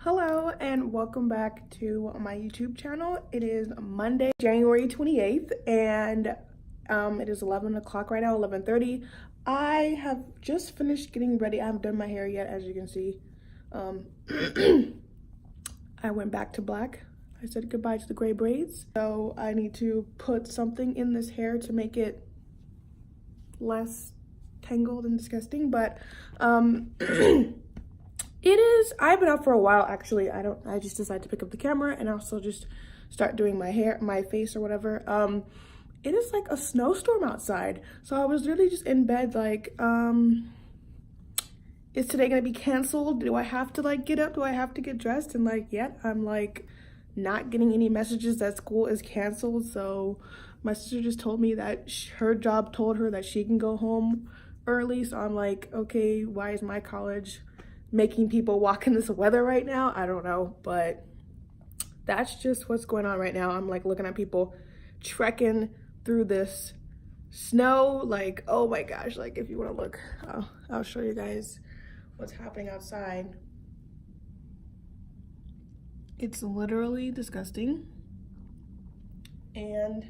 Hello and welcome back to my YouTube channel. It is Monday, January 28th, and it is 11 o'clock right now, 11:30. I have just finished getting ready. I haven't done my hair yet, as you can see. I went back to black. I said goodbye to the gray braids. So I need to put something in this hair to make it less tangled and disgusting, but I've been out for a while actually. I just decided to pick up the camera and also just start doing my hair, my face or whatever. It is like a snowstorm outside. So I was really just in bed like, is today gonna be canceled? Do I have to like get up? Do I have to get dressed? And like, yet I'm like not getting any messages that school is canceled. So my sister just told me that her job told her that she can go home early. So I'm like, okay, why is my college making people walk in this weather right now? I don't know, but that's just what's going on right now. I'm like looking at people trekking through this snow, like, oh my gosh, like if you want to look, I'll show you guys what's happening outside. It's literally disgusting and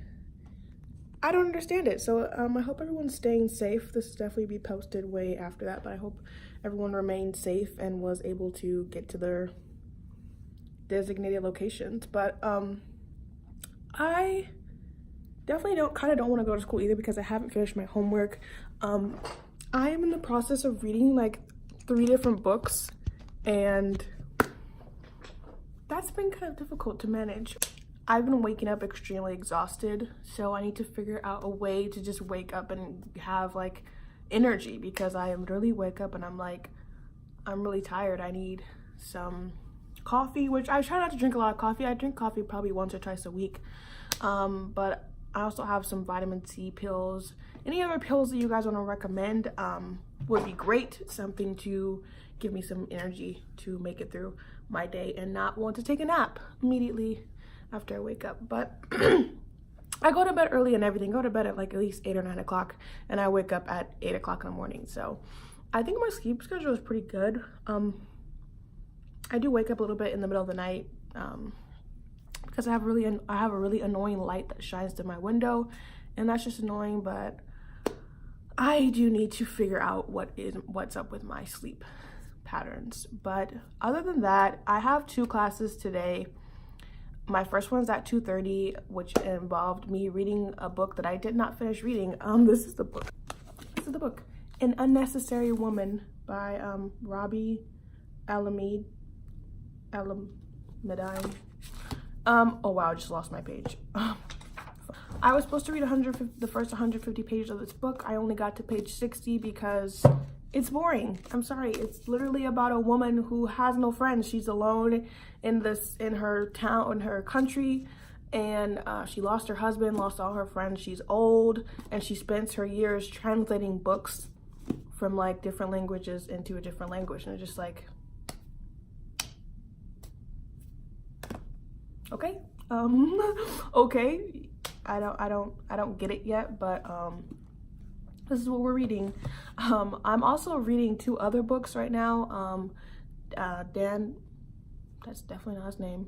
I don't understand it. So I hope everyone's staying safe. This will definitely be posted way after that, but I hope everyone remained safe and was able to get to their designated locations. But I definitely don't want to go to school either because I haven't finished my homework. I am in the process of reading like 3 different books and that's been kind of difficult to manage. I've been waking up extremely exhausted, so I need to figure out a way to just wake up and have like energy because I literally wake up and I'm like, I'm really tired. I need some coffee, which I try not to drink a lot of coffee. I drink coffee probably once or twice a week. But I also have some vitamin C pills. Any other pills that you guys want to recommend would be great. Something to give me some energy to make it through my day and not want to take a nap immediately after I wake up. But I go to bed early and everything. Go to bed at like at least 8 or 9 o'clock and I wake up at 8 o'clock in the morning. So I think my sleep schedule is pretty good. I do wake up a little bit in the middle of the night because I have a really annoying light that shines through my window and that's just annoying, but I do need to figure out what's up with my sleep patterns. But other than that, I have 2 classes today. My first one's at 2:30, which involved me reading a book that I did not finish reading. This is the book. An Unnecessary Woman by Robbie Alamid. Oh wow, I just lost my page. I was supposed to read the first 150 pages of this book. I only got to page 60 because it's boring. I'm sorry. It's literally about a woman who has no friends. She's alone in her town, in her country, and she lost her husband, lost all her friends. She's old, and she spends her years translating books from like different languages into a different language, and it's just like, okay, okay. I don't get it yet, but this is what we're reading. I'm also reading 2 other books right now. Dan, that's definitely not his name.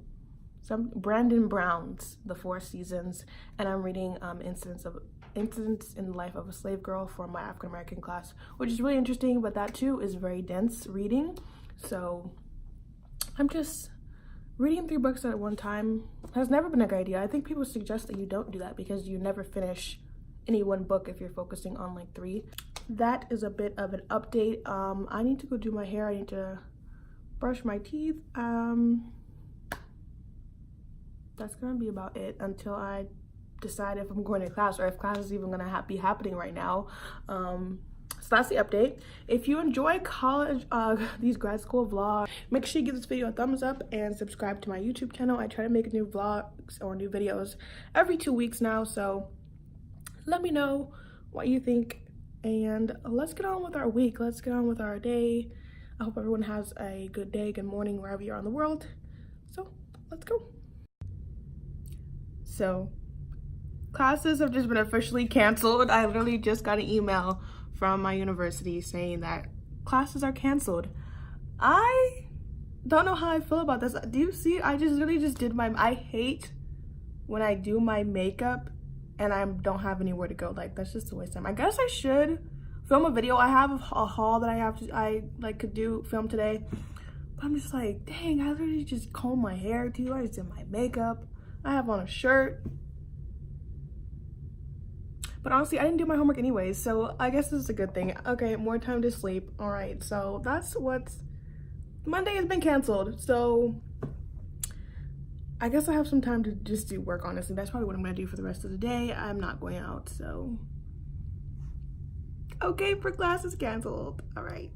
Brandon Brown's The 4 Seasons, and I'm reading Incidents in the Life of a Slave Girl for my African American class, which is really interesting, but that too is very dense reading. So I'm just reading 3 books at one time. Has never been a good idea. I think people suggest that you don't do that because you never finish any one book if you're focusing on like 3. That is a bit of an update. I need to go do my hair. I need to brush my teeth. That's gonna be about it until I decide if I'm going to class or if class is even gonna be happening right now. So that's the update. If you enjoy college, these grad school vlogs, make sure you give this video a thumbs up and subscribe to my YouTube channel. I try to make new vlogs or new videos every 2 weeks now, so let me know what you think and let's get on with our week. Let's get on with our day. I hope everyone has a good day, good morning, wherever you are in the world. So let's go. So classes have just been officially canceled. I literally just got an email from my university saying that classes are canceled. I don't know how I feel about this. Do you see? I just literally just did my, I hate when I do my makeup and I don't have anywhere to go. Like, that's just a waste of time. I guess I should film a video. I have a haul that I could film today. But I'm just like, dang, I literally just combed my hair too. I just did my makeup. I have on a shirt. But honestly, I didn't do my homework anyways, so I guess this is a good thing. Okay, more time to sleep. All right, so that's what's... Monday has been canceled, so I guess I have some time to just do work, honestly. That's probably what I'm gonna do for the rest of the day. I'm not going out, so... Okay, for class is canceled. All right.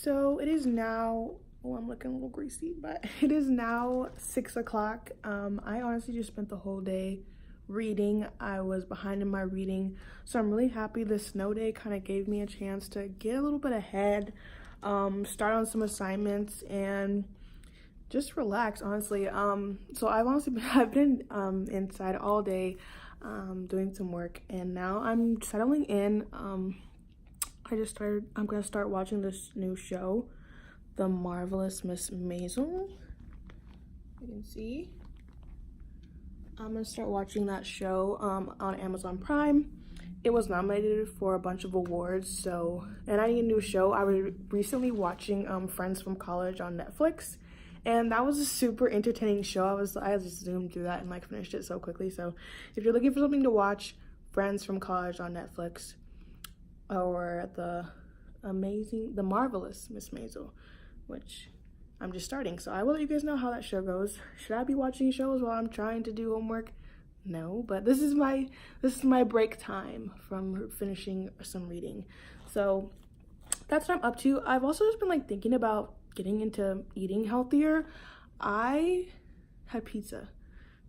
So it is now, oh, I'm looking a little greasy, but it is now 6 o'clock. I honestly just spent the whole day reading. I was behind in my reading, so I'm really happy this snow day kind of gave me a chance to get a little bit ahead, start on some assignments, and just relax, honestly. So I've been inside all day doing some work, and now I'm settling in. I'm gonna start watching this new show, The Marvelous Miss Maisel. You can see. I'm gonna start watching that show on Amazon Prime. It was nominated for a bunch of awards, so, and I need a new show. I was recently watching Friends from College on Netflix, and that was a super entertaining show. I just zoomed through that and like finished it so quickly. So if you're looking for something to watch, Friends from College on Netflix, or the Marvelous Miss Maisel, which I'm just starting. So I will let you guys know how that show goes. Should I be watching shows while I'm trying to do homework? No, but this is my break time from finishing some reading. So that's what I'm up to. I've also just been like thinking about getting into eating healthier. I had pizza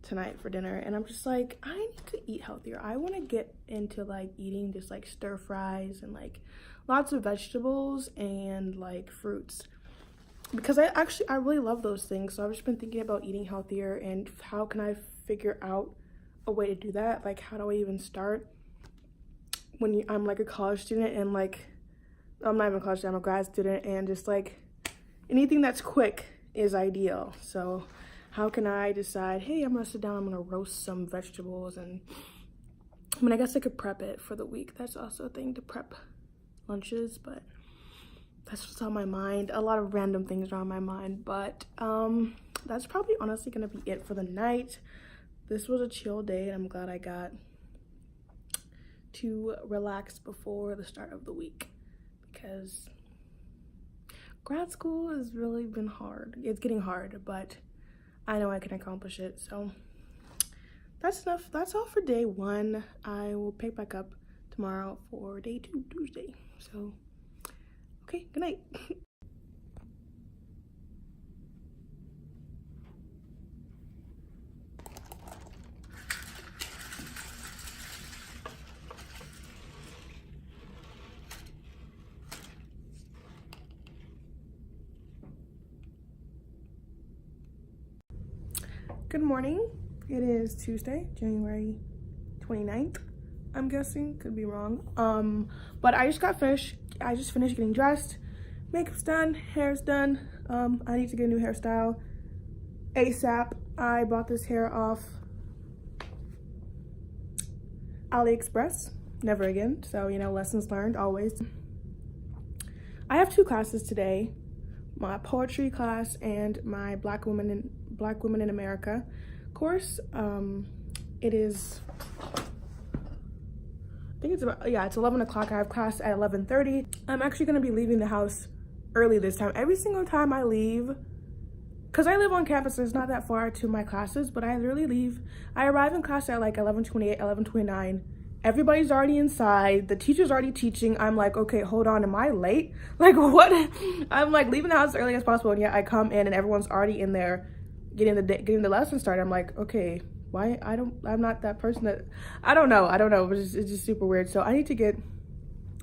tonight for dinner, and I'm just like, I need to eat healthier. I want to get into like eating just like stir fries and like lots of vegetables and like fruits, because I really love those things. So I've just been thinking about eating healthier and how can I figure out a way to do that. Like, how do I even start when I'm like a college student, and like, I'm not even a college student, I'm a grad student, and just like anything that's quick is ideal. So how can I decide, hey, I'm gonna sit down, I'm gonna roast some vegetables, and I mean, I guess I could prep it for the week. That's also a thing, to prep lunches, but that's what's on my mind. A lot of random things are on my mind, but that's probably honestly gonna be it for the night. This was a chill day, and I'm glad I got to relax before the start of the week, because grad school has really been hard. It's getting hard, but I know I can accomplish it. So that's enough. That's all for day one. I will pick back up tomorrow for day 2, Tuesday. So, okay, good night. Good morning. It is Tuesday, January 29th. I'm guessing, could be wrong. But I just finished getting dressed. Makeup's done, hair's done. I need to get a new hairstyle ASAP. I bought this hair off AliExpress. Never again. So, you know, lessons learned always. I have 2 classes today. My poetry class and my Black Women in America course. It is, I think it's about, yeah, it's 11 o'clock. I have class at 11:30. I'm actually going to be leaving the house early this time. Every single time I leave, because I live on campus, it's not that far to my classes, but I literally leave. I arrive in class at like 11:28, 11:29. Everybody's already inside. The teacher's already teaching. I'm like, okay, hold on, am I late? Like, what? I'm like leaving the house as early as possible, and yet I come in and everyone's already in there getting the lesson started. I'm like, okay, why I'm not that person that, I don't know, but it's just super weird. So I'm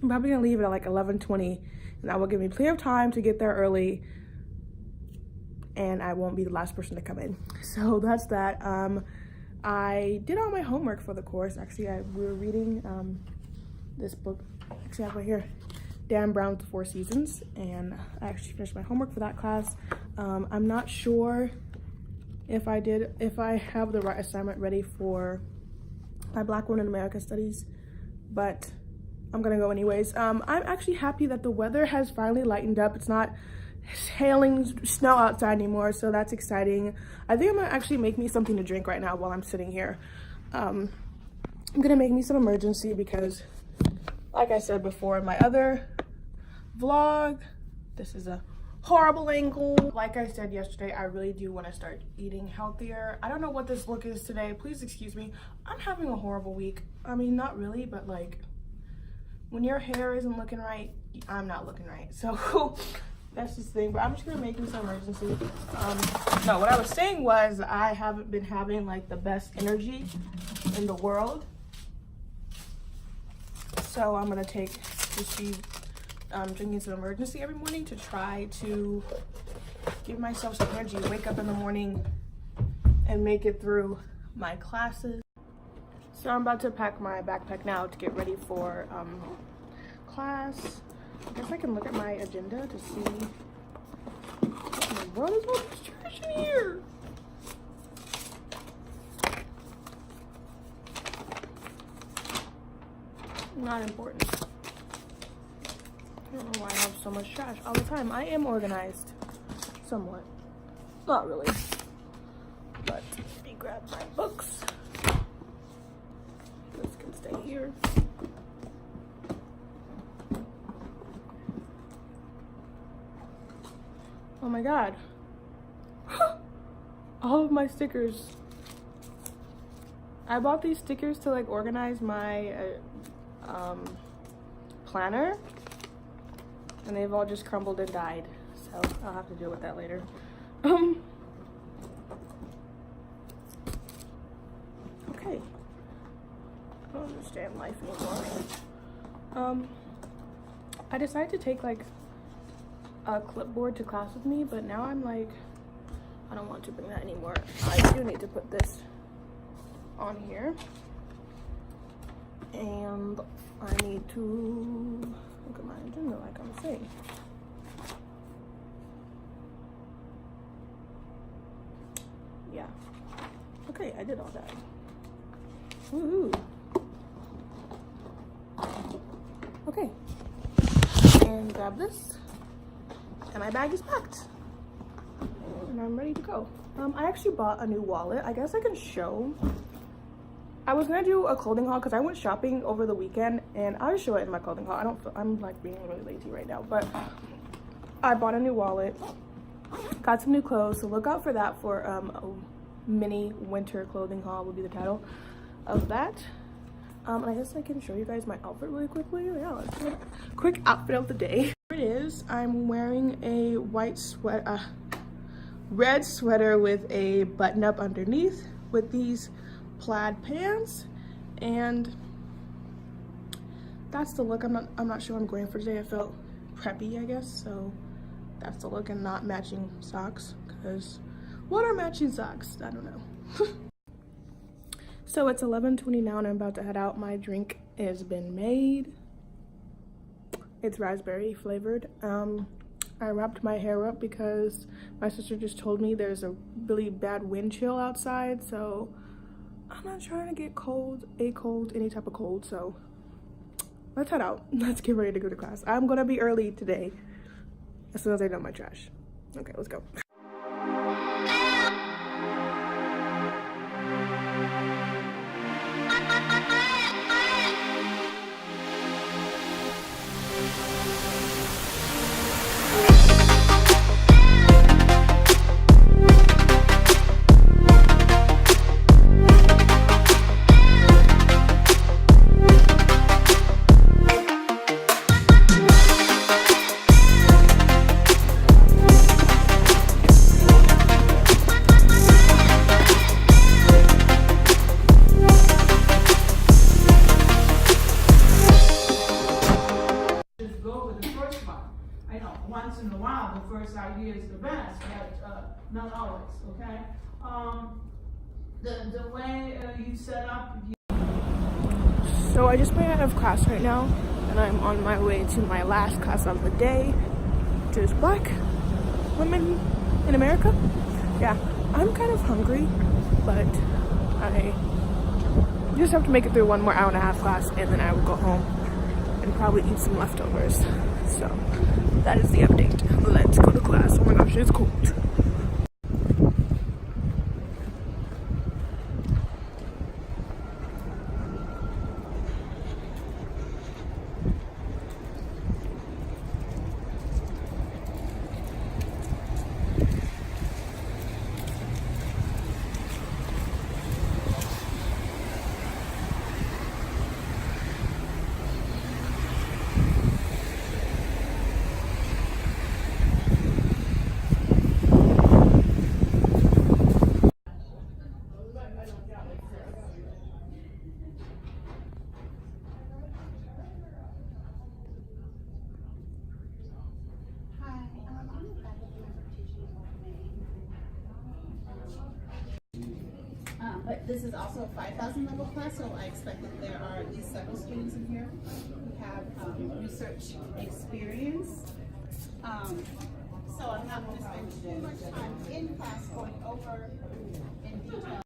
probably gonna leave it at like 11:20, and that will give me plenty of time to get there early, and I won't be the last person to come in. So that's that. I did all my homework for the course. Actually, we were reading this book, actually I have right here, Dan Brown's 4 Seasons, and I actually finished my homework for that class. I'm not sure if I have the right assignment ready for my Black Women in America Studies, but I'm gonna go anyways. I'm actually happy that the weather has finally lightened up. It's not hailing snow outside anymore, so that's exciting. I think I'm gonna actually make me something to drink right now while I'm sitting here. I'm gonna make me some emergency because, like I said before in my other vlog, this is a horrible angle. Like I said yesterday, I really do want to start eating healthier. I don't know what this look is today. Please excuse me. I'm having a horrible week. I mean, not really, but like when your hair isn't looking right, I'm not looking right. So that's just the thing. But I'm just gonna make me some emergency. No, what I was saying was I haven't been having like the best energy in the world. So I'm gonna be drinking some emergency every morning to try to give myself some energy, wake up in the morning and make it through my classes. So I'm about to pack my backpack now to get ready for class. I guess I can look at my agenda to see what is all this trash in here. Not important. I don't know why I have so much trash all the time. I am organized, somewhat. Not really. But let me grab my books. This can stay here. Oh my god. All of my stickers. I bought these stickers to like organize my planner, and they've all just crumbled and died, so I'll have to deal with that later. Okay, I don't understand life anymore. I decided to take like a clipboard to class with me, but now I'm like, I don't want to bring that anymore. I do need to put this on here, and I need to look at my agenda like I'm saying. Yeah. Okay, I did all that. Woohoo. Okay. And grab this. And my bag is packed. And I'm ready to go. I actually bought a new wallet. I guess I can show. I was gonna do a clothing haul because I went shopping over the weekend, and I'll show it in my clothing haul. I'm like being really lazy right now, but I bought a new wallet, got some new clothes, so look out for that for a mini winter clothing haul will be the title of that. And I guess I can show you guys my outfit really quickly. Yeah, let's do a quick outfit of the day. Here it is. I'm wearing a red sweater with a button up underneath with these plaid pants, and that's the look. I'm not sure what I'm going for today. I felt preppy, I guess, so that's the look, and not matching socks, because what are matching socks? I don't know. So it's 11:20 now, and I'm about to head out. My drink has been made. It's raspberry flavored. I wrapped my hair up because my sister just told me there's a really bad wind chill outside, so I'm not trying to get any type of cold, so let's head out. Let's get ready to go to class. I'm gonna be early today as soon as I dump my trash. Okay, let's go. first idea is the best, but not always, okay? The way you set up. So I just made out of class right now, and I'm on my way to my last class of the day, which is Black Women in America. Yeah, I'm kind of hungry, but I just have to make it through 1 more hour and a half class, and then I will go home and probably eat some leftovers. So that is the update. Let's go to class. Oh my gosh, it's cold. But this is also a 5,000 level class, so I expect that there are at least several students in here who have research experience. So I'm not going to spend too much time in class going over in detail.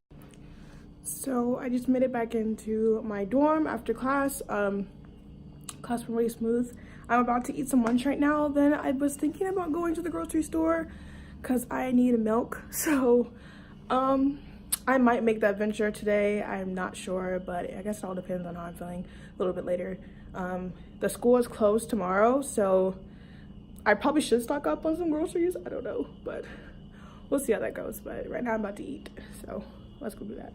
So I just made it back into my dorm after class. Class went really smooth. I'm about to eat some lunch right now. Then I was thinking about going to the grocery store because I need milk. So I might make that venture today. I'm not sure, but I guess it all depends on how I'm feeling a little bit later. The school is closed tomorrow, so I probably should stock up on some groceries. I don't know, but we'll see how that goes. But right now I'm about to eat, so let's go do that.